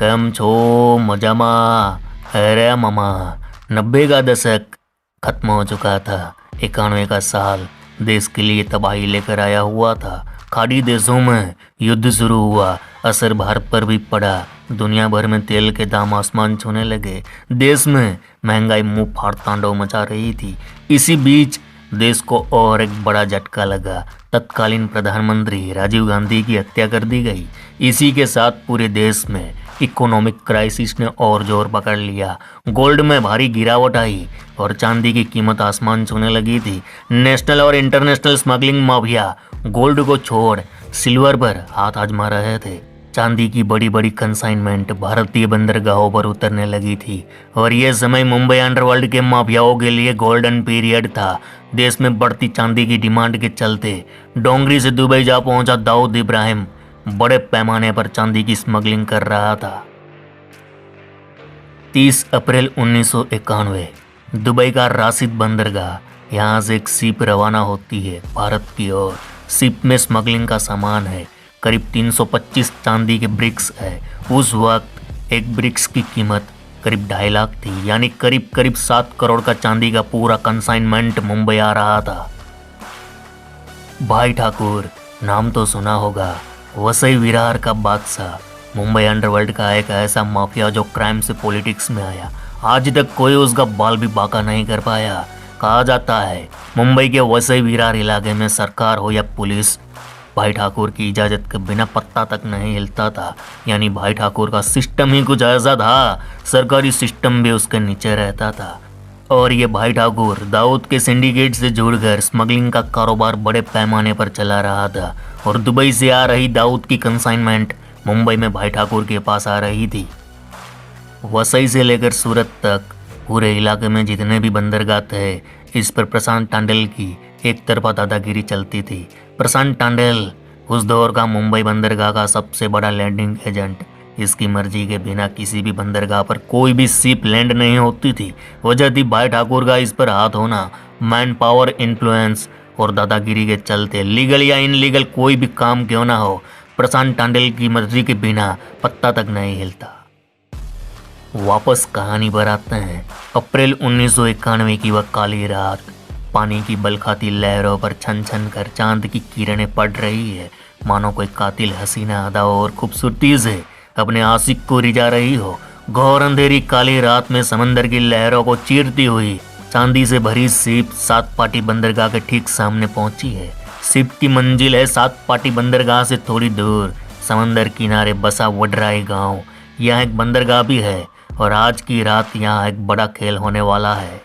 કેમ છો મજામાં? अरे मामा, 90 का दशक खत्म हो चुका था। 91 का साल देश के लिए तबाही लेकर आया हुआ था। खाड़ी देशों में युद्ध शुरू हुआ, असर भारत पर भी पड़ा। दुनिया भर में तेल के दाम आसमान छूने लगे। देश में महंगाई मुंह फाड़ तांडव मचा रही थी। इसी बीच देश को और एक बड़ा झटका लगा। तत्कालीन प्रधानमंत्री राजीव गांधी की हत्या कर दी गई। इसी के साथ पूरे देश में इकोनॉमिक क्राइसिस ने और जोर पकड़ लिया। गोल्ड में भारी गिरावट आई और चांदी की कीमत आसमान छूने लगी थी। नेशनल और इंटरनेशनल स्मगलिंग माफिया गोल्ड को छोड़ सिल्वर पर हाथ आजमा रहे थे। चांदी की बड़ी बड़ी कंसाइनमेंट भारतीय बंदरगाहों पर उतरने लगी थी और यह समय मुंबई अंडरवर्ल्ड के माफियाओं के लिए गोल्डन पीरियड था। देश में बढ़ती चांदी की डिमांड के चलते डोंगरी से दुबई जा पहुंचा दाऊद इब्राहिम बड़े पैमाने पर चांदी की स्मगलिंग कर रहा था। 30 अप्रैल 1991 दुबई का राशिद बंदरगाह, यहाँ से एक शिप रवाना होती है भारत की ओर। शिप में स्मगलिंग का सामान है। करीब 325 चांदी के ब्रिक्स है। उस वक्त एक ब्रिक्स की कीमत करीब 2.5 लाख थी, यानी करीब करीब 7 करोड़ का चांदी का पूरा कंसाइनमेंट मुंबई आ रहा था। भाई ठाकुर नाम तो सुना होगा, वसई विरार का बादशाह, मुंबई अंडरवर्ल्ड का एक ऐसा माफिया जो क्राइम से पॉलिटिक्स में आया। आज तक कोई उसका बाल भी बांका नहीं कर पाया। कहा जाता है मुंबई के वसई विरार इलाके में सरकार हो या पुलिस, भाई ठाकुर की इजाज़त के बिना पत्ता तक नहीं हिलता था। यानी भाई ठाकुर का सिस्टम ही कुछ ऐसा था, सरकारी सिस्टम भी उसके नीचे रहता था। और ये भाई ठाकुर दाऊद के सिंडिकेट से जुड़कर स्मगलिंग का कारोबार बड़े पैमाने पर चला रहा था और दुबई से आ रही दाऊद की कंसाइनमेंट मुंबई में भाई ठाकुर के पास आ रही थी। वसई से लेकर सूरत तक पूरे इलाके में जितने भी बंदरगाह थे, इस पर प्रशांत टांडेल की एक तरफा दादागिरी चलती थी। प्रशांत टांडेल उस दौर का मुंबई बंदरगाह का सबसे बड़ा लैंडिंग एजेंट। इसकी मर्जी के बिना किसी भी बंदरगाह पर कोई भी शिप लैंड नहीं होती थी। वजह थी भाई ठाकुर का इस पर हाथ होना। मैन पावर, इन्फ्लुएंस और दादागिरी के चलते लीगल या इनलीगल कोई भी काम क्यों ना हो, प्रशांत टांडेल की मर्जी के बिना पत्ता तक नहीं हिलता। वापस कहानी पर आते हैं। अप्रैल 1991 की वह काली रात, पानी की बलखाती लहरों पर छन छन कर चांद की किरणें पड़ रही है। मानो कोई कातिल हसीना अदाओं और खूबसूरती से अपने आशिक को रिझा रही हो। घोर अंधेरी काली रात में समंदर की लहरों को चीरती हुई चांदी से भरी शिप सात पाटी बंदरगाह के ठीक सामने पहुंची है। शिप की मंजिल है सात पाटी बंदरगाह से थोड़ी दूर समंदर किनारे बसा वडराई गांव। यहाँ एक बंदरगाह भी है और आज की रात यहाँ एक बड़ा खेल होने वाला है।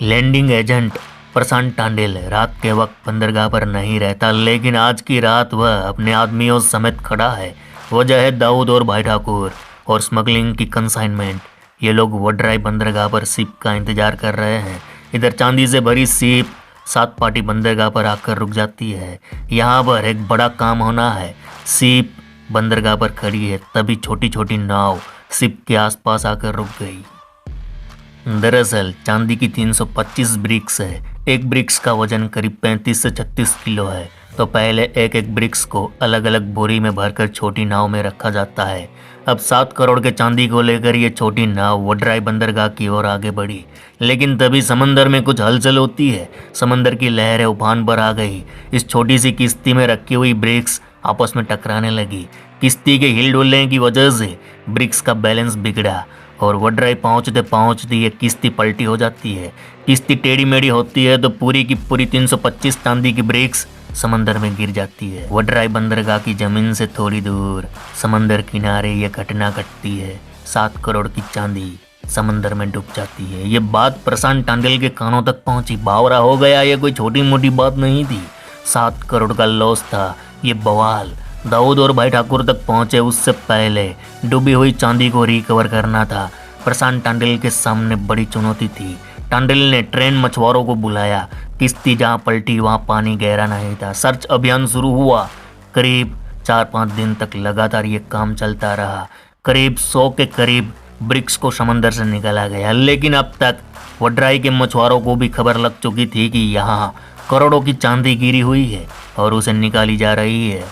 लैंडिंग एजेंट प्रशांत टांडेल रात के वक्त बंदरगाह पर नहीं रहता, लेकिन आज की रात वह अपने आदमियों समेत खड़ा है। वजह है दाऊद और भाई ठाकुर और स्मगलिंग की कंसाइनमेंट। ये लोग वडराई बंदरगाह पर शिप का इंतजार कर रहे हैं। इधर चांदी से भरी शिप सात पाटी बंदरगाह पर आकर रुक जाती है। यहाँ पर एक बड़ा काम होना है। शिप बंदरगाह पर खड़ी है, तभी छोटी छोटी नाव शिप के आसपास आकर रुक गई। दरअसल चांदी की 325 ब्रिक्स है। एक ब्रिक्स का वजन करीब 35 से 36 किलो है। तो पहले एक एक ब्रिक्स को अलग अलग बोरी में भरकर छोटी नाव में रखा जाता है। अब 7 करोड़ के चांदी को लेकर ये छोटी नाव वडराई बंदरगाह की ओर आगे बढ़ी, लेकिन तभी समंदर में कुछ हलचल होती है। समंदर की लहरें उफान पर आ गई। इस छोटी सी किश्ती में रखी हुई ब्रिक्स आपस में टकराने लगी। किश्ती के हिल डुलने की वजह से ब्रिक्स का बैलेंस बिगड़ा और वडराई पहुंचते पहुंचते ये किश्ती पलटी हो जाती है। किश्ती टेढ़ी मेढ़ी होती है तो पूरी की पूरी 325 चांदी की ब्रिक्स समंदर में गिर जाती है। वडराई बंदरगाह की जमीन से थोड़ी दूर समंदर किनारे ये घटना घटती है। 7 करोड़ की चांदी समंदर में डूब जाती है। ये बात प्रशांत टांडेल के कानों तक पहुंची। बावरा हो गया, ये कोई छोटी मोटी बात नहीं थी। 7 करोड़ का लॉस था। ये बवाल दाऊद और भाई ठाकुर तक पहुंचे उससे पहले डूबी हुई चांदी को रिकवर करना था। प्रशांत टांडेल के सामने बड़ी चुनौती थी। टांडेल ने ट्रेन मछुआरों को बुलाया। किश्ती जहाँ पलटी वहाँ पानी गहरा नहीं था। सर्च अभियान शुरू हुआ। करीब 4-5 दिन तक लगातार ये काम चलता रहा। करीब 100 के करीब ब्रिक्स को समंदर से निकाला गया, लेकिन अब तक वडराई के मछुआरों को भी खबर लग चुकी थी कि यहाँ करोड़ों की चांदी गिरी हुई है और उसे निकाली जा रही है।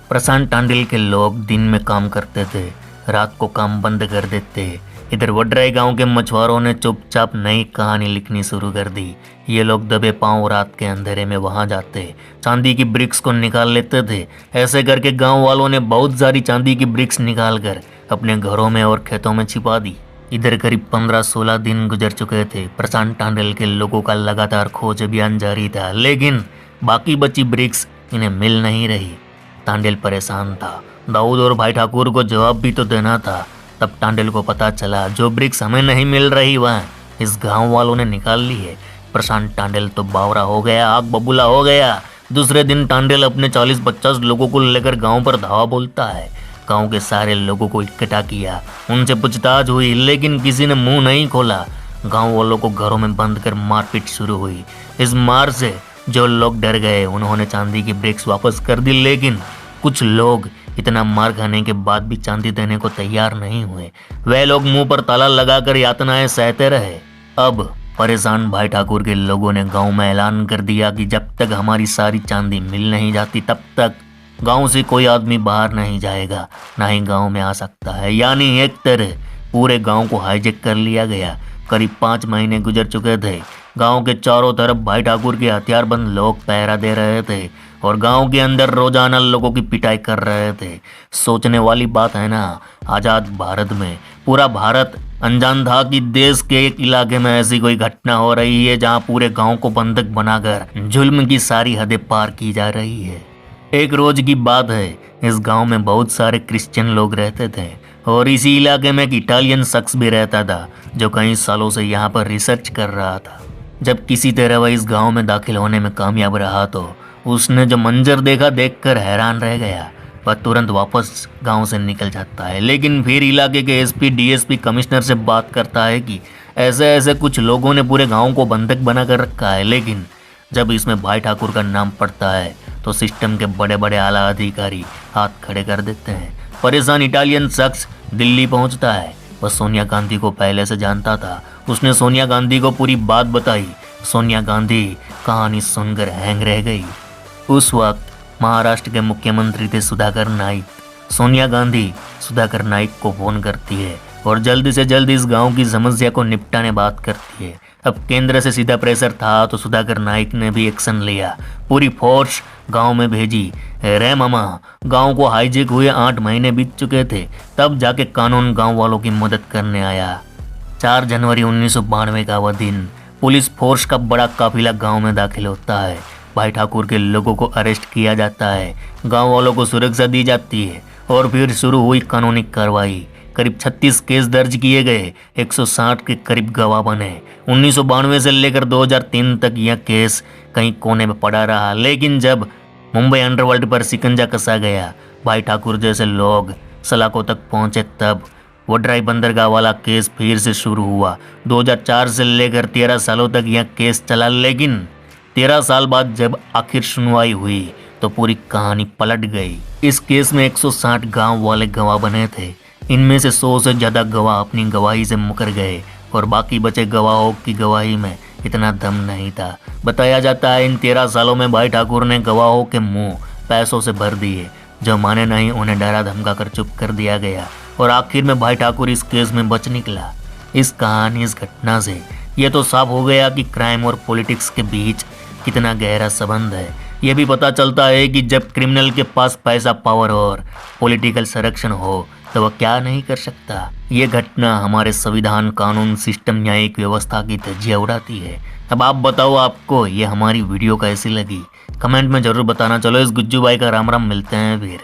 प्रशांत टांडेल के लोग दिन में काम करते थे, रात को काम बंद कर देते। इधर वडराई गांव के मछुआरों ने चुपचाप नई कहानी लिखनी शुरू कर दी। ये लोग दबे पांव रात के अंधेरे में वहां जाते, चांदी की ब्रिक्स को निकाल लेते थे। ऐसे करके गांव वालों ने बहुत सारी चांदी की ब्रिक्स निकाल कर अपने घरों में और खेतों में छिपा दी। इधर करीब 15-16 दिन गुजर चुके थे। प्रशांत टांडल के लोगों का लगातार खोज अभियान जारी था, लेकिन बाकी बची ब्रिक्स इन्हें मिल नहीं रही। टांडल परेशान था। दाऊद और भाई ठाकुर को जवाब भी तो देना था। तब टांडल को पता चला जो ब्रिक्स हमें नहीं मिल रही वह इस गांव वालों ने निकाल ली है। प्रशांत टांडल तो बावरा हो गया, आग बबूला हो गया। दूसरे दिन टांडल अपने 40-50 लोगों को लेकर गांव पर धावा बोलता है। गांव के सारे लोगों को इकट्ठा किया, उनसे पूछताछ हुई, लेकिन किसी ने मुंह नहीं खोला। गांव वालों को घरों में बंद कर मारपीट शुरू हुई। इस मार से जो लोग डर गए उन्होंने चांदी की ब्रिक्स वापस कर दी, लेकिन कुछ लोग इतना मार खाने के बाद भी चांदी देने को तैयार नहीं हुए। वे लोग मुंह पर ताला लगाकर यातनाएं सहते रहे। अब परेशान भाई ठाकुर के लोगों ने गांव में ऐलान कर दिया कि जब तक हमारी सारी चांदी मिल नहीं जाती तब तक गांव से कोई आदमी बाहर नहीं जाएगा, ना ही गांव में आ सकता है। यानी एक तरह पूरे गांव को हाईजेक कर लिया गया। करीब 5 महीने गुजर चुके थे। गांव के चारों तरफ भाई ठाकुर के हथियारबंद लोग पहरा दे रहे थे और गांव के अंदर रोजाना लोगों की पिटाई कर रहे थे। सोचने वाली बात है ना, आज़ाद भारत में पूरा भारत अनजान था कि देश के एक इलाके में ऐसी कोई घटना हो रही है जहां पूरे गांव को बंधक बनाकर जुल्म की सारी हदें पार की जा रही है। एक रोज की बात है, इस गांव में बहुत सारे क्रिश्चियन लोग रहते थे और इसी इलाके में एक इटालियन शख्स भी रहता था जो कई सालों से यहाँ पर रिसर्च कर रहा था। जब किसी तरह वह इस गांव में दाखिल होने में कामयाब रहा तो उसने जो मंजर देखा देखकर हैरान रह गया। वह तुरंत वापस गांव से निकल जाता है, लेकिन फिर इलाके के एसपी डीएसपी कमिश्नर से बात करता है कि ऐसे ऐसे कुछ लोगों ने पूरे गांव को बंधक बना कर रखा है। लेकिन जब इसमें भाई ठाकुर का नाम पड़ता है तो सिस्टम के बड़े बड़े आला अधिकारी हाथ खड़े कर देते हैं। परेशान इटालियन शख्स दिल्ली पहुंचता है। वह सोनिया गांधी को पहले से जानता था। उसने सोनिया गांधी को पूरी बात बताई। सोनिया गांधी कहानी सुनकर हैंग रह गई। उस वक्त महाराष्ट्र के मुख्यमंत्री थे सुधाकर नाइक। सोनिया गांधी सुधाकर नाइक को फोन करती है और जल्दी से जल्द इस गांव की समस्या को निपटाने बात करती है। अब केंद्र से सीधा प्रेशर था तो सुधाकर नाइक ने भी एक्शन लिया। पूरी फोर्स गांव में भेजी। रे मामा, गांव को हाईजेक हुए 8 महीने बीत चुके थे, तब जाके कानून गांव वालों की मदद करने आया। 4 जनवरी 1992 का वह दिन। पुलिस फोर्स का बड़ा काफिला गांव में दाखिल होता है। भाई ठाकुर के लोगों को अरेस्ट किया जाता है, गांव वालों को सुरक्षा दी जाती है और फिर शुरू हुई कानूनी कार्रवाई। करीब 36 केस दर्ज किए गए, 160 के करीब गवाह बने। 1992 से लेकर 2003 तक यह केस कहीं कोने में पड़ा रहा, लेकिन जब मुंबई अंडरवर्ल्ड पर शिकंजा कसा गया, भाई ठाकुर जैसे लोग सलाखों तक पहुंचे, तब वडराई बंदरगाह वाला केस फिर से शुरू हुआ। 2004 से लेकर 13 सालों तक यह केस चला, लेकिन 13 साल बाद जब आखिर सुनवाई हुई तो पूरी कहानी पलट गई। इस केस में 160 गांव वाले गवाह बने थे। इनमें से 100 से ज़्यादा गवाह अपनी गवाही से मुकर गए और बाकी बचे गवाहों की गवाही में इतना दम नहीं था। बताया जाता है इन 13 सालों में भाई ठाकुर ने गवाहों के मुंह पैसों से भर दिए। जो माने नहीं उन्हें डरा धमका कर चुप कर दिया गया और आखिर में भाई ठाकुर इस केस में बच निकला। इस कहानी, इस घटना से यह तो साफ हो गया कि क्राइम और पॉलिटिक्स के बीच कितना गहरा संबंध है। यह भी पता चलता है कि जब क्रिमिनल के पास पैसा, पावर और पॉलिटिकल संरक्षण हो तो वह क्या नहीं कर सकता। ये घटना हमारे संविधान, कानून, सिस्टम, न्यायिक व्यवस्था की धज्जियां उड़ाती है। अब आप बताओ, आपको ये हमारी वीडियो कैसी लगी? कमेंट में जरूर बताना। चलो इस गुज्जू भाई का राम राम, मिलते हैं फिर।